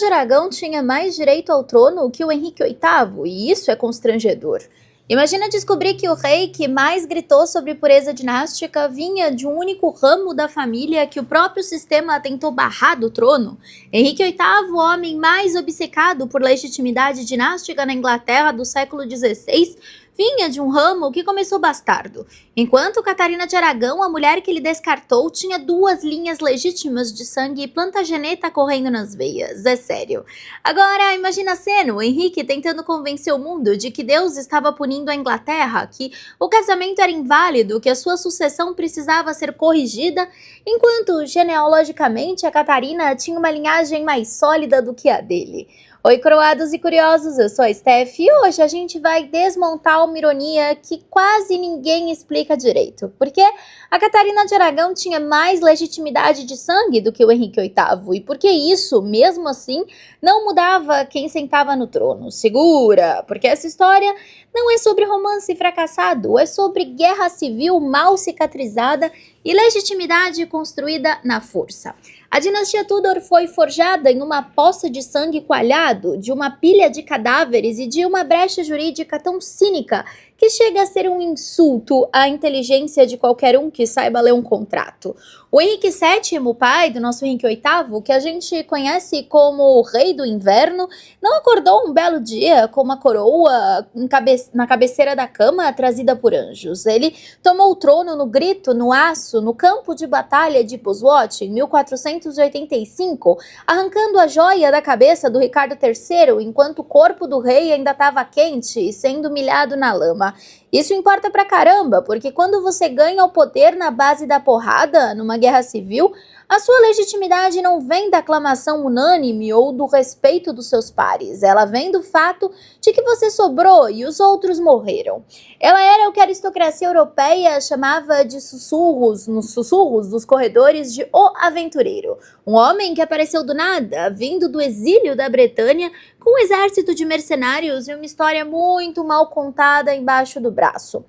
de Aragão tinha mais direito ao trono que o Henrique VIII, e isso é constrangedor. Imagina descobrir que o rei que mais gritou sobre pureza dinástica vinha de um único ramo da família que o próprio sistema tentou barrar do trono. Henrique VIII, o homem mais obcecado por legitimidade dinástica na Inglaterra do século XVI, vinha de um ramo que começou bastardo, enquanto Catarina de Aragão, a mulher que ele descartou, tinha 2 linhas legítimas de sangue plantageneta correndo nas veias. É sério. Agora, imagina a cena, o Henrique tentando convencer o mundo de que Deus estava punindo a Inglaterra, que o casamento era inválido, que a sua sucessão precisava ser corrigida, enquanto, genealogicamente, a Catarina tinha uma linhagem mais sólida do que a dele. Oi, coroados e curiosos, eu sou a Steph e hoje a gente vai desmontar uma ironia que quase ninguém explica direito. Porque a Catarina de Aragão tinha mais legitimidade de sangue do que o Henrique VIII, e porque isso, mesmo assim, não mudava quem sentava no trono. Segura, porque essa história não é sobre romance fracassado, é sobre guerra civil mal cicatrizada e legitimidade construída na força. A dinastia Tudor foi forjada em uma poça de sangue coalhado, de uma pilha de cadáveres e de uma brecha jurídica tão cínica que chega a ser um insulto à inteligência de qualquer um que saiba ler um contrato. O Henrique VII, pai do nosso Henrique VIII, que a gente conhece como o Rei do Inverno, não acordou um belo dia com uma coroa na cabeceira da cama trazida por anjos. Ele tomou o trono no grito, no aço, no campo de batalha de Bosworth, em 1485, arrancando a joia da cabeça do Ricardo III, enquanto o corpo do rei ainda estava quente e sendo humilhado na lama. Isso importa pra caramba, porque quando você ganha o poder na base da porrada, numa guerra civil, a sua legitimidade não vem da aclamação unânime ou do respeito dos seus pares. Ela vem do fato de que você sobrou e os outros morreram. Ela era o que a aristocracia europeia chamava de sussurros, nos sussurros dos corredores de O Aventureiro. Um homem que apareceu do nada, vindo do exílio da Bretanha, com um exército de mercenários e uma história muito mal contada embaixo do braço.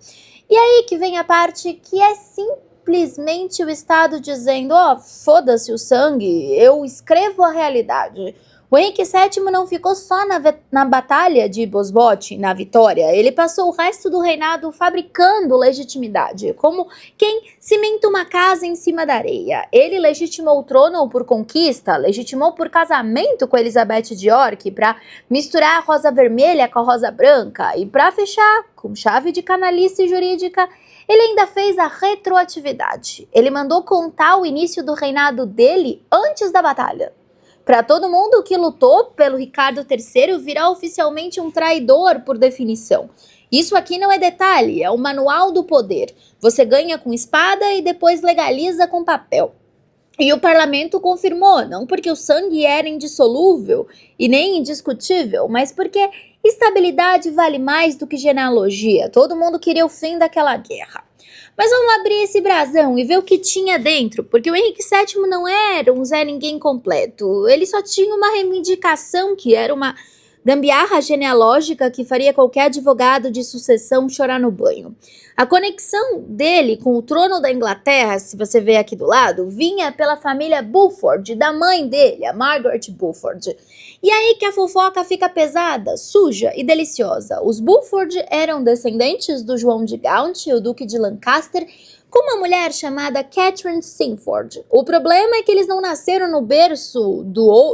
E aí que vem a parte que é simplesmente o Estado dizendo, foda-se o sangue, eu escrevo a realidade. O Henrique VII não ficou só na batalha de Bosworth, na vitória, ele passou o resto do reinado fabricando legitimidade, como quem cimenta uma casa em cima da areia. Ele legitimou o trono por conquista, legitimou por casamento com Elizabeth de York, para misturar a rosa vermelha com a rosa branca, e para fechar com chave de canalice jurídica, ele ainda fez a retroatividade. Ele mandou contar o início do reinado dele antes da batalha, para todo mundo que lutou pelo Ricardo III virar oficialmente um traidor por definição. Isso aqui não é detalhe, é o manual do poder. Você ganha com espada e depois legaliza com papel. E o parlamento confirmou, não porque o sangue era indissolúvel e nem indiscutível, mas porque estabilidade vale mais do que genealogia. Todo mundo queria o fim daquela guerra. Mas vamos abrir esse brasão e ver o que tinha dentro, porque o Henrique VII não era um Zé Ninguém completo. Ele só tinha uma reivindicação que era uma gambiarra genealógica que faria qualquer advogado de sucessão chorar no banho. A conexão dele com o trono da Inglaterra, se você ver aqui do lado, vinha pela família Beaufort, da mãe dele, a Margaret Beaufort. E aí que a fofoca fica pesada, suja e deliciosa. Os Beaufort eram descendentes do João de Gaunt, o Duque de Lancaster, com uma mulher chamada Catherine Singford. O problema é que eles não nasceram no berço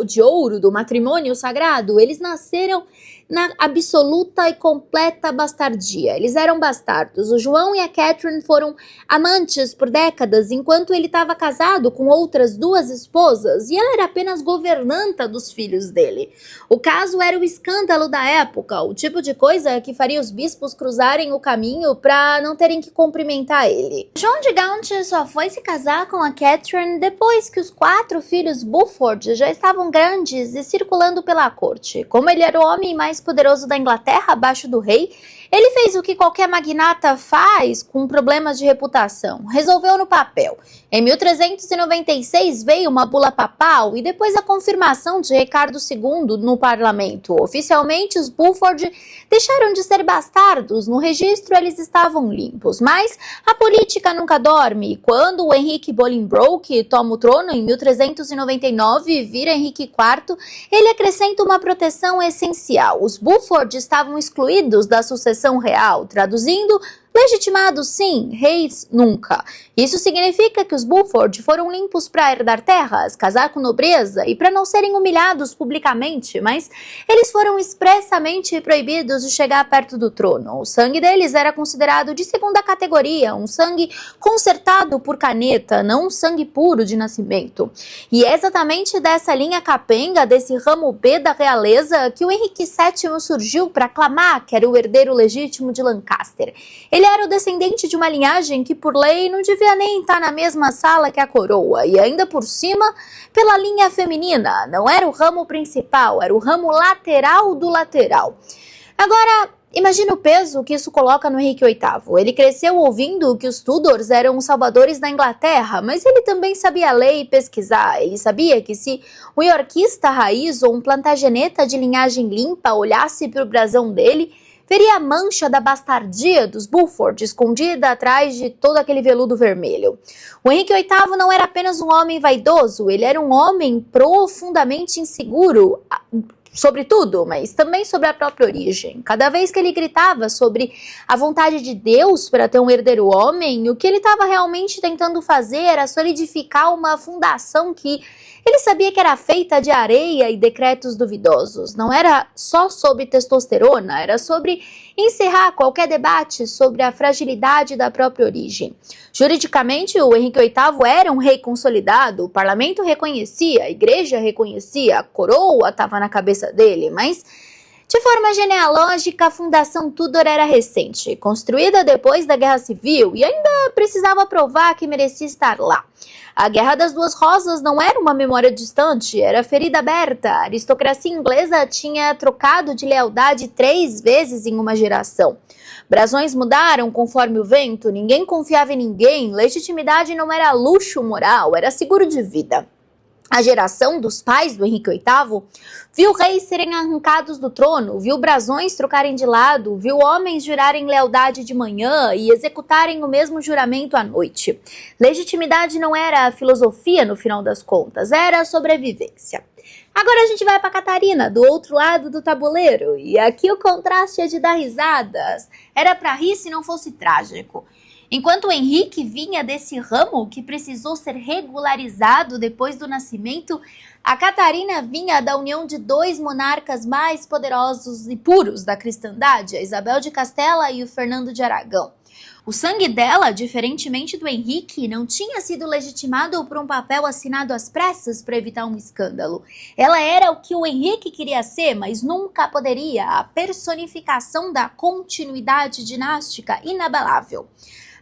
de ouro do matrimônio sagrado, eles nasceram na absoluta e completa bastardia. Eles eram bastardos. O João e a Catherine foram amantes por décadas, enquanto ele estava casado com outras 2 esposas, e ela era apenas governanta dos filhos dele. O caso era o escândalo da época, o tipo de coisa que faria os bispos cruzarem o caminho para não terem que cumprimentar ele. João de Gaunt só foi se casar com a Catherine depois que os 4 filhos Beaufort já estavam grandes e circulando pela corte. Como ele era o homem mais poderoso da Inglaterra abaixo do rei, Ele fez o que qualquer magnata faz com problemas de reputação, resolveu no papel. Em 1396 veio uma bula papal e depois a confirmação de Ricardo II no parlamento. Oficialmente, os Beaufort deixaram de ser bastardos, no registro eles estavam limpos. Mas a política nunca dorme. Quando o Henrique Bolingbroke toma o trono em 1399 e vira Henrique IV, ele acrescenta uma proteção essencial. Os Beaufort estavam excluídos da sucessão real, traduzindo: legitimados sim, reis nunca. Isso significa que os Beaufort foram limpos para herdar terras, casar com nobreza e para não serem humilhados publicamente, mas eles foram expressamente proibidos de chegar perto do trono. O sangue deles era considerado de segunda categoria, um sangue consertado por caneta, não um sangue puro de nascimento. E é exatamente dessa linha capenga, desse ramo B da realeza, que o Henrique VII surgiu para clamar que era o herdeiro legítimo de Lancaster. Ele era o descendente de uma linhagem que, por lei, não devia nem estar na mesma sala que a coroa, e ainda por cima, pela linha feminina. Não era o ramo principal, era o ramo lateral do lateral. Agora, imagine o peso que isso coloca no Henrique VIII. Ele cresceu ouvindo que os Tudors eram os salvadores da Inglaterra, mas ele também sabia ler e pesquisar. Ele sabia que se um iorquista raiz ou um plantageneta de linhagem limpa olhasse para o brasão dele, veria a mancha da bastardia dos Beaufort escondida atrás de todo aquele veludo vermelho. O Henrique VIII não era apenas um homem vaidoso, ele era um homem profundamente inseguro sobre tudo, mas também sobre a própria origem. Cada vez que ele gritava sobre a vontade de Deus para ter um herdeiro homem, o que ele estava realmente tentando fazer era solidificar uma fundação que ele sabia que era feita de areia e decretos duvidosos. Não era só sobre testosterona, era sobre encerrar qualquer debate sobre a fragilidade da própria origem. Juridicamente, o Henrique VIII era um rei consolidado, o parlamento reconhecia, a igreja reconhecia, a coroa estava na cabeça dele, mas de forma genealógica, a Fundação Tudor era recente, construída depois da Guerra Civil e ainda precisava provar que merecia estar lá. A Guerra das Duas Rosas não era uma memória distante, era ferida aberta. A aristocracia inglesa tinha trocado de lealdade 3 vezes em uma geração. Brasões mudaram conforme o vento, ninguém confiava em ninguém, legitimidade não era luxo moral, era seguro de vida. A geração dos pais do Henrique VIII viu reis serem arrancados do trono, viu brasões trocarem de lado, viu homens jurarem lealdade de manhã e executarem o mesmo juramento à noite. Legitimidade não era a filosofia no final das contas, era a sobrevivência. Agora a gente vai para Catarina, do outro lado do tabuleiro, e aqui o contraste é de dar risadas. Era para rir se não fosse trágico. Enquanto o Henrique vinha desse ramo que precisou ser regularizado depois do nascimento, a Catarina vinha da união de 2 monarcas mais poderosos e puros da cristandade, a Isabel de Castela e o Fernando de Aragão. O sangue dela, diferentemente do Henrique, não tinha sido legitimado por um papel assinado às pressas para evitar um escândalo. Ela era o que o Henrique queria ser, mas nunca poderia, a personificação da continuidade dinástica inabalável.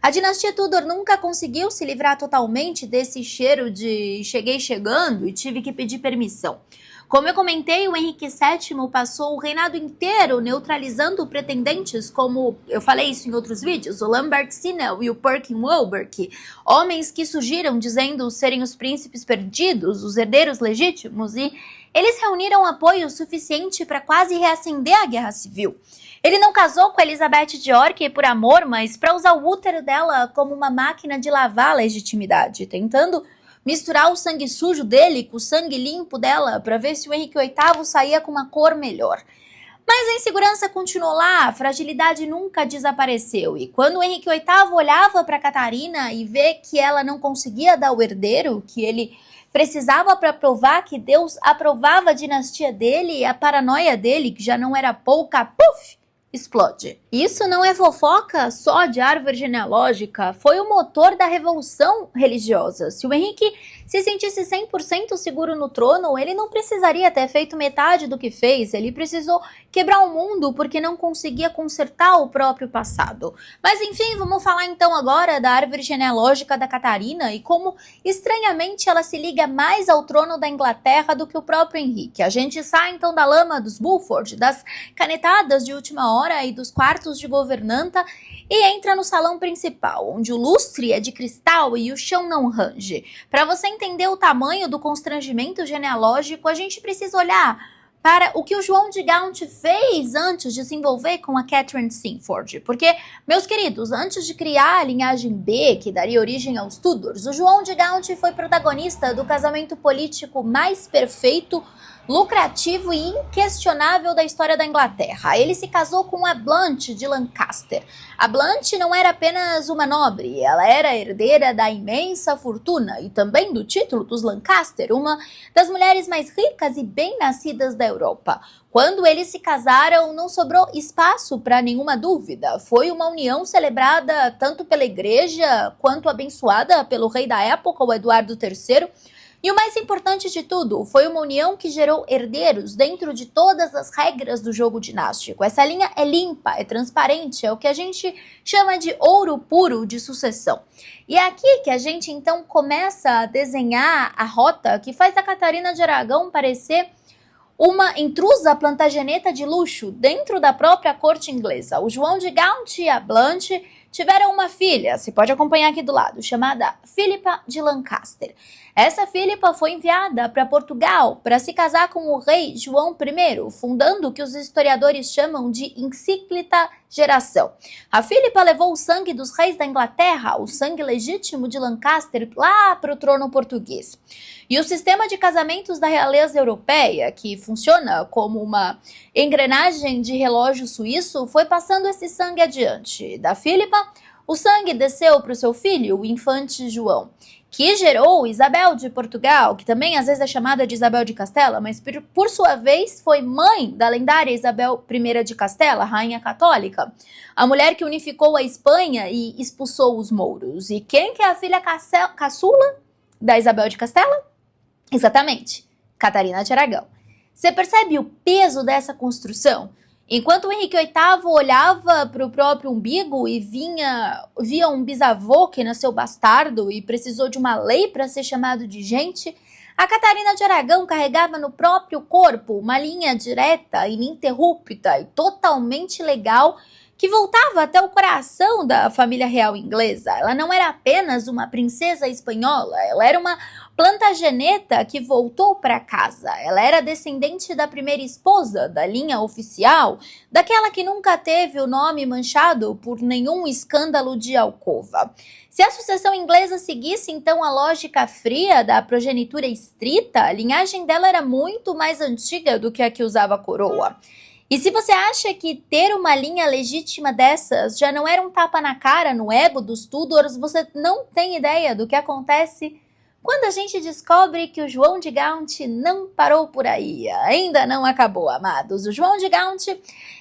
A dinastia Tudor nunca conseguiu se livrar totalmente desse cheiro de cheguei chegando e tive que pedir permissão. Como eu comentei, o Henrique VII passou o reinado inteiro neutralizando pretendentes como, eu falei isso em outros vídeos, o Lambert Simnel e o Perkin Warbeck, homens que surgiram dizendo serem os príncipes perdidos, os herdeiros legítimos, e eles reuniram apoio suficiente para quase reacender a Guerra Civil. Ele não casou com Elizabeth de York por amor, mas para usar o útero dela como uma máquina de lavar a legitimidade, tentando misturar o sangue sujo dele com o sangue limpo dela para ver se o Henrique VIII saía com uma cor melhor. Mas a insegurança continuou lá, a fragilidade nunca desapareceu. E quando o Henrique VIII olhava para Catarina e vê que ela não conseguia dar o herdeiro, que ele precisava para provar que Deus aprovava a dinastia dele, a paranoia dele, que já não era pouca, puf! Explode. Isso não é fofoca só de árvore genealógica, foi o motor da revolução religiosa. Se o Henrique se sentisse 100% seguro no trono, ele não precisaria ter feito metade do que fez, ele precisou quebrar o mundo porque não conseguia consertar o próprio passado. Mas enfim, vamos falar então agora da árvore genealógica da Catarina e como estranhamente ela se liga mais ao trono da Inglaterra do que o próprio Henrique. A gente sai então da lama dos Beaufort, das canetadas de última hora e dos quartos quartos de governanta e entra no salão principal, onde o lustre é de cristal e o chão não range. Para você entender o tamanho do constrangimento genealógico, a gente precisa olhar para o que o João de Gaunt fez antes de se envolver com a Catherine Sinford. Porque, meus queridos, antes de criar a linhagem B, que daria origem aos Tudors, o João de Gaunt foi protagonista do casamento político mais perfeito, lucrativo e inquestionável da história da Inglaterra. Ele se casou com a Blanche de Lancaster. A Blanche não era apenas uma nobre, ela era herdeira da imensa fortuna e também do título dos Lancaster, uma das mulheres mais ricas e bem-nascidas da Europa. Quando eles se casaram, não sobrou espaço para nenhuma dúvida. Foi uma união celebrada tanto pela igreja quanto abençoada pelo rei da época, o Eduardo III. E o mais importante de tudo, foi uma união que gerou herdeiros dentro de todas as regras do jogo dinástico. Essa linha é limpa, é transparente, é o que a gente chama de ouro puro de sucessão. E é aqui que a gente então começa a desenhar a rota que faz a Catarina de Aragão parecer uma intrusa plantageneta de luxo dentro da própria corte inglesa. O João de Gaunt e a Blanche tiveram uma filha, você pode acompanhar aqui do lado, chamada Filipa de Lancaster. Essa Filipa foi enviada para Portugal para se casar com o rei João I, fundando o que os historiadores chamam de encíclica geração. A Filipa levou o sangue dos reis da Inglaterra, o sangue legítimo de Lancaster, lá para o trono português. E o sistema de casamentos da realeza europeia, que funciona como uma engrenagem de relógio suíço, foi passando esse sangue adiante. Da Filipa, o sangue desceu para o seu filho, o infante João, que gerou Isabel de Portugal, que também às vezes é chamada de Isabel de Castela, mas por sua vez foi mãe da lendária Isabel I de Castela, rainha católica, a mulher que unificou a Espanha e expulsou os mouros. E quem que é a filha caçula da Isabel de Castela? Exatamente, Catarina de Aragão. Você percebe o peso dessa construção? Enquanto o Henrique VIII olhava para o próprio umbigo e via um bisavô que nasceu bastardo e precisou de uma lei para ser chamado de gente, a Catarina de Aragão carregava no próprio corpo uma linha direta, ininterrupta e totalmente legal que voltava até o coração da família real inglesa. Ela não era apenas uma princesa espanhola, ela era uma plantageneta que voltou para casa. Ela era descendente da primeira esposa, da linha oficial, daquela que nunca teve o nome manchado por nenhum escândalo de alcova. Se a sucessão inglesa seguisse então a lógica fria da progenitura estrita, a linhagem dela era muito mais antiga do que a que usava a coroa. E se você acha que ter uma linha legítima dessas já não era um tapa na cara no ego dos Tudors, você não tem ideia do que acontece quando a gente descobre que o João de Gaunt não parou por aí. Ainda não acabou, amados. O João de Gaunt,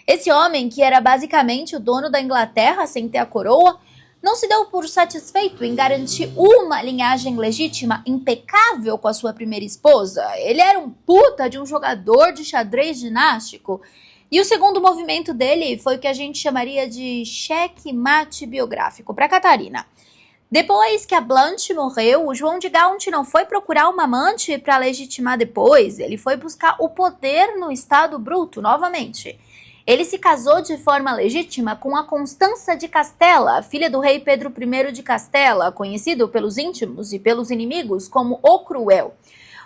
esse homem que era basicamente o dono da Inglaterra sem ter a coroa, não se deu por satisfeito em garantir uma linhagem legítima impecável com a sua primeira esposa. Ele era um puta de um jogador de xadrez dinástico. E o segundo movimento dele foi o que a gente chamaria de cheque-mate biográfico para Catarina. Depois que a Blanche morreu, o João de Gaunt não foi procurar uma amante para legitimar depois, ele foi buscar o poder no estado bruto novamente. Ele se casou de forma legítima com a Constança de Castela, filha do rei Pedro I de Castela, conhecido pelos íntimos e pelos inimigos como o Cruel.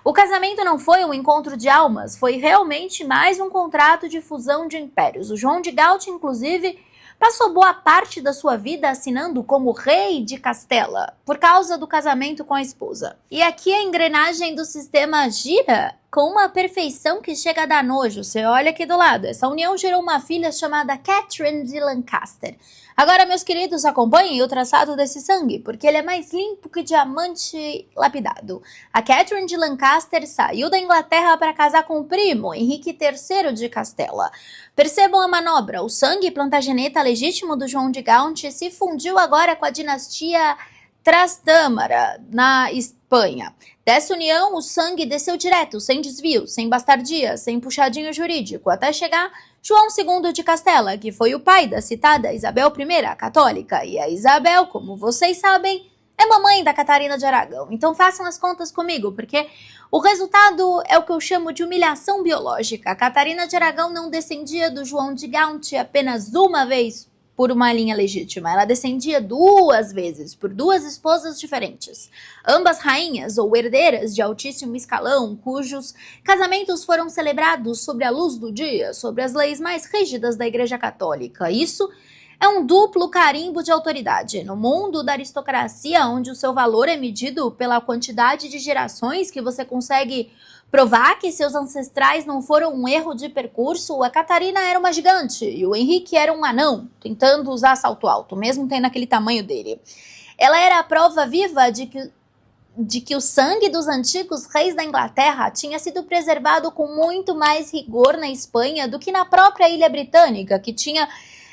O casamento não foi um encontro de almas, foi realmente mais um contrato de fusão de impérios. O João de Gaunt, inclusive, passou boa parte da sua vida assinando como rei de Castela, por causa do casamento com a esposa. E aqui a engrenagem do sistema gira com uma perfeição que chega a dar nojo. Você olha aqui do lado, essa união gerou uma filha chamada Catherine de Lancaster. Agora, meus queridos, acompanhem o traçado desse sangue, porque ele é mais limpo que diamante lapidado. A Catherine de Lancaster saiu da Inglaterra para casar com o primo, Henrique III de Castela. Percebam a manobra, o sangue plantageneta legítimo do João de Gaunt se fundiu agora com a dinastia Trastámara, na Espanha. Dessa união, o sangue desceu direto, sem desvio, sem bastardia, sem puxadinho jurídico, até chegar João II de Castela, que foi o pai da citada Isabel I, a católica. E a Isabel, como vocês sabem, é mamãe da Catarina de Aragão. Então façam as contas comigo, porque O resultado é o que eu chamo de humilhação biológica. A Catarina de Aragão não descendia do João de Gaunt apenas uma vez por uma linha legítima. Ela descendia 2 vezes por 2 esposas diferentes, ambas rainhas ou herdeiras de altíssimo escalão, cujos casamentos foram celebrados sob a luz do dia, sobre as leis mais rígidas da Igreja Católica. Isso é um duplo carimbo de autoridade. No mundo da aristocracia, onde o seu valor é medido pela quantidade de gerações que você consegue provar que seus ancestrais não foram um erro de percurso, a Catarina era uma gigante e o Henrique era um anão, tentando usar salto alto, mesmo tendo aquele tamanho dele. Ela era a prova viva de que o sangue dos antigos reis da Inglaterra tinha sido preservado com muito mais rigor na Espanha do que na própria ilha britânica, que tinha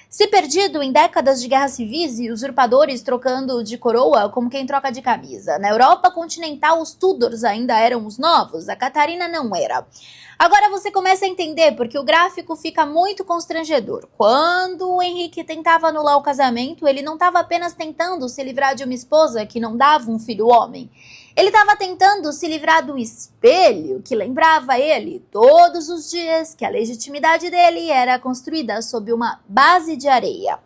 se perdido em décadas de guerras civis e usurpadores trocando de coroa como quem troca de camisa. Na Europa continental, os Tudors ainda eram os novos, a Catarina não era. Agora você começa a entender porque o gráfico fica muito constrangedor. Quando o Henrique tentava anular o casamento, ele não estava apenas tentando se livrar de uma esposa que não dava um filho homem. Ele estava tentando se livrar do espelho que lembrava ele todos os dias que a legitimidade dele era construída sob uma base de areia,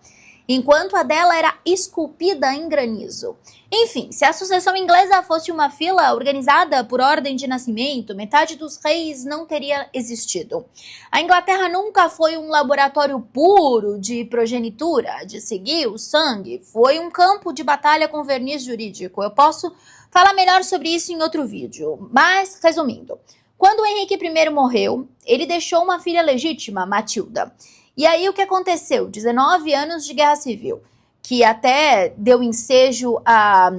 enquanto a dela era esculpida em granizo. Enfim, se a sucessão inglesa fosse uma fila organizada por ordem de nascimento, metade dos reis não teria existido. A Inglaterra nunca foi um laboratório puro de progenitura, de seguir o sangue. Foi um campo de batalha com verniz jurídico. Eu posso falar melhor sobre isso em outro vídeo, mas resumindo, quando o Henrique I morreu, ele deixou uma filha legítima, Matilda. E aí o que aconteceu? 19 anos de guerra civil, que até deu ensejo à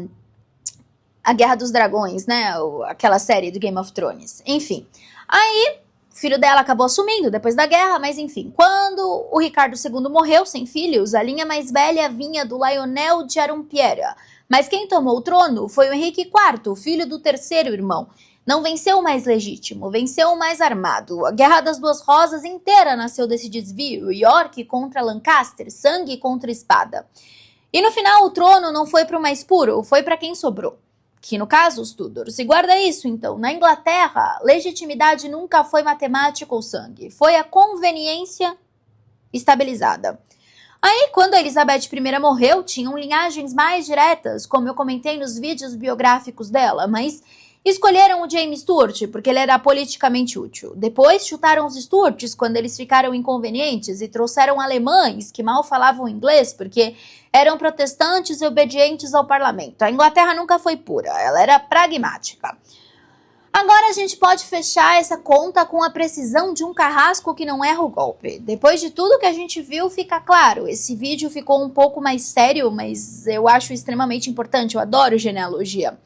Guerra dos Dragões, né? Aquela série do Game of Thrones. Enfim, aí o filho dela acabou assumindo depois da guerra, mas enfim, quando o Ricardo II morreu sem filhos, a linha mais velha vinha do Lionel de Arumpiera. Mas quem tomou o trono foi o Henrique IV, filho do terceiro irmão. Não venceu o mais legítimo, venceu o mais armado. A Guerra das Duas Rosas inteira nasceu desse desvio. York contra Lancaster, sangue contra espada. E no final o trono não foi para o mais puro, foi para quem sobrou. Que no caso os Tudors. E guarda isso então, na Inglaterra, legitimidade nunca foi matemática ou sangue. Foi a conveniência estabilizada. Aí, quando a Elizabeth I morreu, tinham linhagens mais diretas, como eu comentei nos vídeos biográficos dela, mas escolheram o James Stuart porque ele era politicamente útil. Depois chutaram os Stuarts quando eles ficaram inconvenientes e trouxeram alemães que mal falavam inglês porque eram protestantes e obedientes ao parlamento. A Inglaterra nunca foi pura, ela era pragmática. Agora a gente pode fechar essa conta com a precisão de um carrasco que não erra o golpe. Depois de tudo que a gente viu, fica claro. Esse vídeo ficou um pouco mais sério, mas eu acho extremamente importante. Eu adoro genealogia.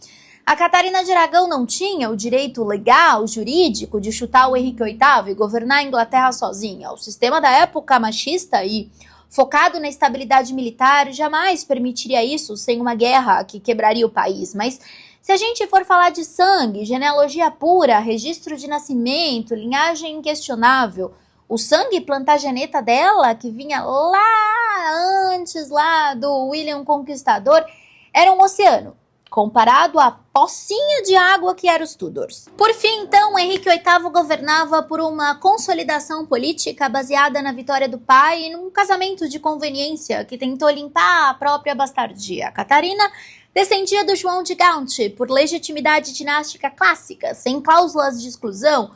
A Catarina de Aragão não tinha o direito legal, jurídico, de chutar o Henrique VIII e governar a Inglaterra sozinha. O sistema da época machista e focado na estabilidade militar jamais permitiria isso sem uma guerra que quebraria o país. Mas se a gente for falar de sangue, genealogia pura, registro de nascimento, linhagem inquestionável, o sangue plantageneta dela, que vinha lá antes lá do William Conquistador, era um oceano, comparado à pocinha de água que eram os Tudors. Por fim, então, Henrique VIII governava por uma consolidação política baseada na vitória do pai e num casamento de conveniência que tentou limpar a própria bastardia. Catarina descendia do João de Gaunt por legitimidade dinástica clássica, sem cláusulas de exclusão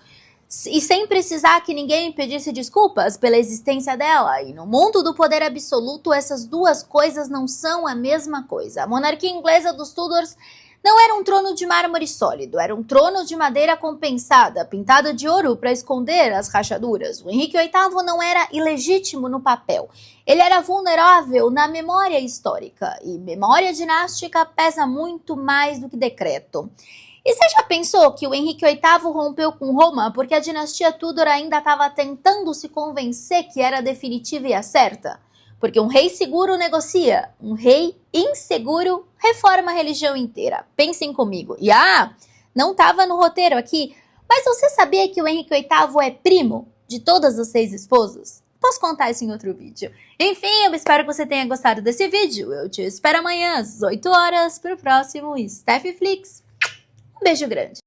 e sem precisar que ninguém pedisse desculpas pela existência dela. E no mundo do poder absoluto, essas duas coisas não são a mesma coisa. A monarquia inglesa dos Tudors não era um trono de mármore sólido, era um trono de madeira compensada, pintado de ouro para esconder as rachaduras. O Henrique VIII não era ilegítimo no papel, ele era vulnerável na memória histórica, e memória dinástica pesa muito mais do que decreto. E você já pensou que o Henrique VIII rompeu com Roma porque a dinastia Tudor ainda estava tentando se convencer que era definitiva e a certa? Porque um rei seguro negocia, um rei inseguro reforma a religião inteira. Pensem comigo. E não estava no roteiro aqui, mas você sabia que o Henrique VIII é primo de todas as 6 esposas? Posso contar isso em outro vídeo. Enfim, eu espero que você tenha gostado desse vídeo. Eu te espero amanhã às 8 horas para o próximo Steffy Flix. Um beijo grande.